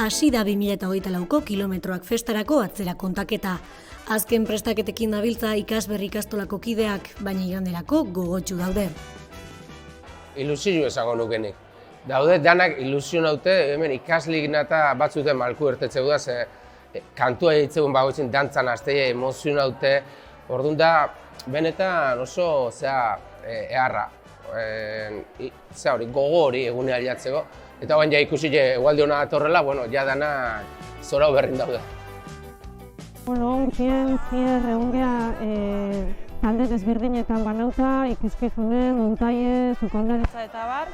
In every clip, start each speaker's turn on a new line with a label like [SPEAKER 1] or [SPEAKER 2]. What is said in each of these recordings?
[SPEAKER 1] hasi da 2024ko kilometroak festarako atzera kontaketa. Azken prestaketekin dabiltza ikasberri ikastolako kideak, baina iganderako gogotsu daude.
[SPEAKER 2] Ilusio esango nukenik. Daude danak ilusio naute, hemen ikaslik nata batzute malku ertetzeu da, ze kantua egitzegun bagoitzen dantzan azteia emozio naute. Orduan da, benetan oso eharra, gogo hori egune aliatzeko. Eta baina ikusi egualdi hona datorrela, ja dana zora berrin daude.
[SPEAKER 3] Urtien egun geha talde desberdinetan banauta, ikuskizunen, montaie, sukaldaritza eta bar.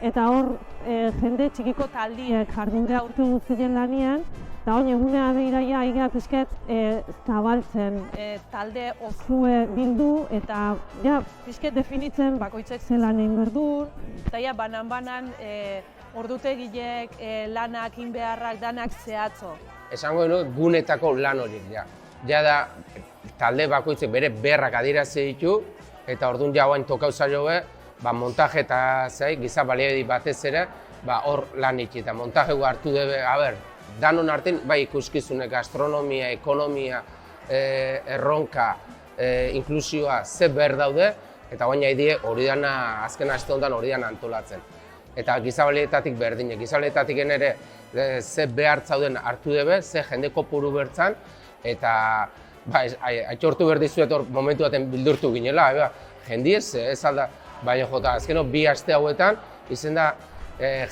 [SPEAKER 3] Eta hor jende txikiko taldiek jardun geha urte guztien lanian. Eta hori egunea behiraia egia pizket zabaltzen, talde osue bildu eta pizket definitzen bakoitzek zelan egin berdun. Eta banan-banan ordutegiek, lanak, inbeharrak, danak zehatzo.
[SPEAKER 2] Esango dut gunetako lan horiek, ja da talde bakoitzek bere beharrak adierazi ditu eta orduan oain tokau zailo montaje eta giza baliabide batez ere hor lan iti eta montaje hartu dube, danon artean bai ikuskizune, gastronomia, ekonomia, erronka, inklusioa ze behar daude eta baina hori dana azken aste honetan hori dana antolatzen. Eta gizabalietatik berdinek, gizabalietatik ere ze behar zauden hartu dube, ze jende kopuru bertzan, eta aitortu behar dizuet hor momentu baten bildurtu ginela, jendiez, ez alda, baina jota, azkeno bi aste hauetan, izen da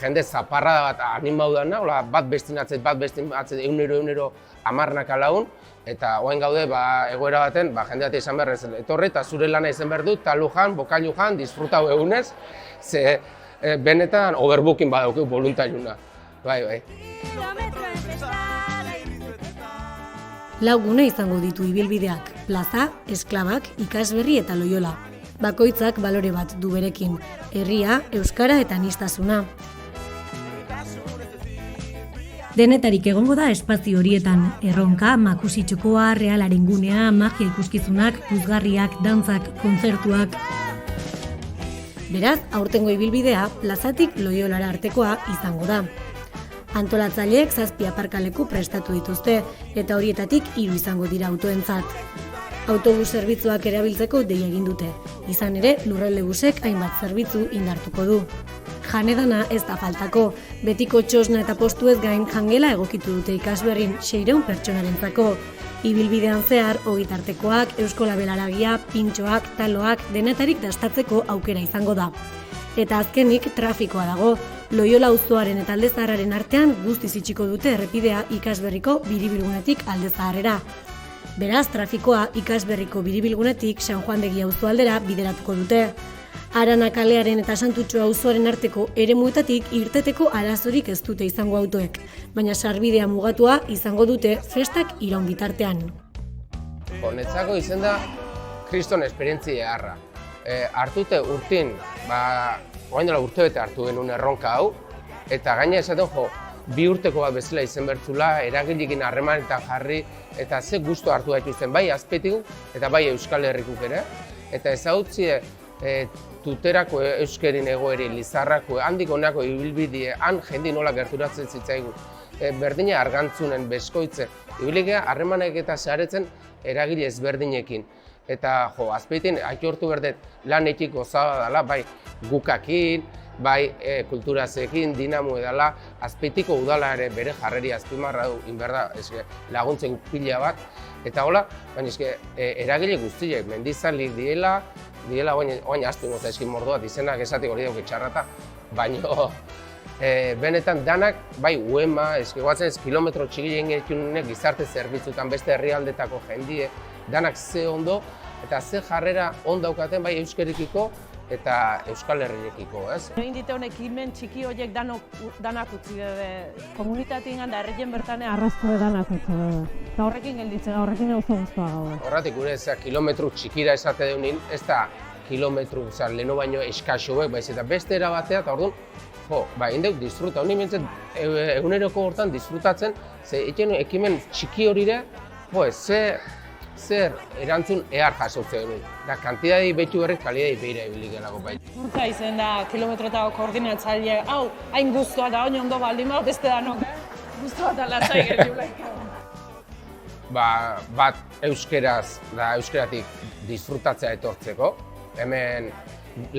[SPEAKER 2] jende zaparrada bat animau dana, bat bestinatzet, egunero amarnaka lagun, eta oain gaude egoera baten, jende bat izan behar ez, etorri eta zure lana izan behar dut, talu jan, bokailu jan, disfrutau egunez, ze benetan overbooking badaukeu voluntariuna. Bai.
[SPEAKER 1] Lau gune izango ditu ibilbideak, plaza, esklabak, ikasberri eta Loiola. Bakoitzak balore bat du berekin, herria, euskara eta aniztasuna. Denetarik egongo da espazio horietan, erronka, makusi txokoa, realaren gunea, magia ikuskizunak, puzgarriak, dantzak, kontzertuak. Beraz, aurtengo ibilbidea plazatik Loiolara artekoa izango da. Antolatzaileek 7 aparkaleku prestatu dituzte eta horietatik 3 izango dira autoentzat. Autobus zerbitzuak erabiltzeko deia egin dute. Izan ere, lurralde busek hainbat zerbitzu indartuko du. Janedana ez da faltako, betiko txosna eta postuez gain jangela egokitu dute ikasberrin 600 pertsonarentzako. Ibilbidean zehar, ogitartekoak, euskolabelaragia, pintxoak, taloak, denetarik dastatzeko aukera izango da. Eta azkenik trafikoa dago, Loiola auzoaren eta Alde Zaharraren artean guztiz itxiko dute errepidea ikasberriko biribilgunetik Alde Zaharrera. Beraz, trafikoa ikasberriko biribilgunetik San Juan de Gia auzoaldera bideratuko dute. Arana kalearen eta Santutxo auzoaren arteko eremuetatik irteteko arazorik ez dute izango autoek, baina sarbidea mugatua izango dute festak iraun bitartean.
[SPEAKER 2] Netzako izen da kriston esperientzia eharra. Hartute urtin, orain dela urtebete hartu genuen erronka hau, eta gaina esaten bi urteko bat bezala izen bertzula, eragilekin harremanetan jarri, eta ze gustu hartu gaituzten, bai azpetik eta bai Euskal Herrikuk ere, eta ezagutzi tuterako euskerin egoeri, Lizarrako, handik honako ibilbidie, han jendi nola gerturatzen zitzaigu. Berdina argantzunen, beskoitze, ibiligea harremanek eta zeharetzen eragile ezberdinekin. Eta azpeitin aitortu berdet lanetik gozaba dela, bai gukakin, bai kulturazekin, dinamo edala, azpeitiko udala ere bere jarreri azpimarra du, inberda laguntzen pila bat. Eta hola, baina eragile guztiek, mendizalik diela oain astu noza eskin mordoat izenak esatik hori dauke txarrata, baina benetan danak, bai uema, guatzen kilometro txikien egitunek gizarte zerbitzutan beste herrialdetako jendie, danak ze ondo eta ze jarrera ondaukaten bai euskerikiko eta Euskal Herriekiko, ez?
[SPEAKER 3] Egin dite honek ekimen txiki horiek danak utzi dute. Komunitatean da herrien bertane arrastu danak utzi dute. Eta horrekin gelditzea, horrekin oso guztua gaude.
[SPEAKER 2] Horretik gure kilometro txikira esate deunin, ez da kilometro leheno baino eskaxoek, baiz eta beste erabatea, eta orduan, indek disfruta, honi bintzen eguneroko hortan disfrutatzen, ze ekimen txiki horire, zer erantzun ehar jasotzen genuen. Da, kantidadi betu berrek kalidadi behira ibilik gelako bai.
[SPEAKER 3] Urta izen da kilometrotako koordinatzaile, hain guztua da, oin ondo baldin beste danok.
[SPEAKER 4] Guztua eta lasai gertiulaika.
[SPEAKER 2] Bat euskeraz da euskeratik disfrutatzea etortzeko. Hemen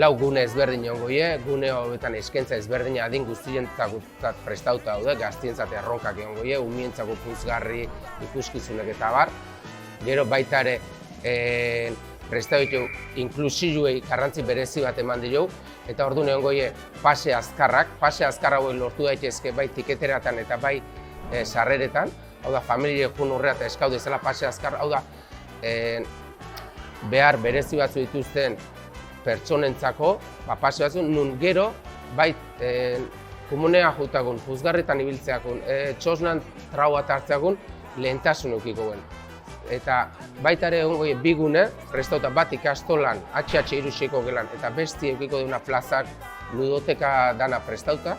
[SPEAKER 2] lau gune ezberdin egongoie, gune hauetan eskaintza ezberdina adin guztientzat prestatuta daude, gaztientzat erronkak egongoie, umientzako puzgarri, ikuskizunek eta bar. Gero baita ere prestatu inklusioei garrantzi berezi bat eman diogu, eta orduan egongoie pase azkarrak. Pase azkar hauek lortu daitezke bai tiketeratan eta bai sarreretan. Hau da, familie jun urrea eta eskau dezala pase azkar, hau da, behar berezi batzu dituzten pertsonentzako, pase batzu, nun gero, bai, komunea jutagun, puzgarretan ibiltzeakun, txosnan trau bat hartzeakun, lehentasun eukiko guen. Eta baita ere egongo bi gune, prestauta bat ikastolan, HH irusiko gelan, eta besti eukiko duna plazak, ludoteka dana prestauta,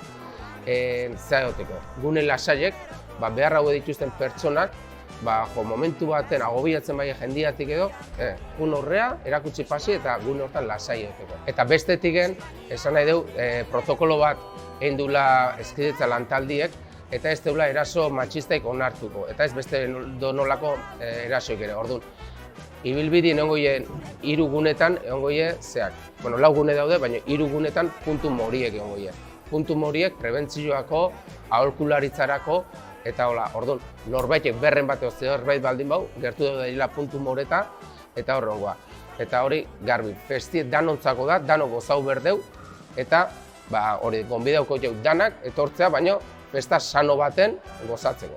[SPEAKER 2] zehagoteko. Gune lasaiek, behar hau dituzten pertsonak, momentu baten agobiatzen bai jendiatik edo, gun horrea, erakutsi pasi eta gun hortan lasai egoteko. Eta bestetik esan nahi dugu, protokolo bat egin dula eskidetza lantaldiek, eta ez deula eraso matxistaik onartuko, eta ez beste donolako erasoik ere. Orduan, ibilbidien egongoien 3 gunetan egongoie zeak. Bueno, 4 gune daude, baina 3 gunetan puntu moriek egongoie. Puntu moriek prebentzioako, aholkularitzarako, eta hola, orduan, norbaitek berren bat edo zerbait baldin bau, gertu daila puntu moreta, eta horrengoa. Eta hori garbi, festi danontzako da, danok gozau berdeu, eta hori gonbidauko jau danak etortzea, baina festa sano baten gozatzeko.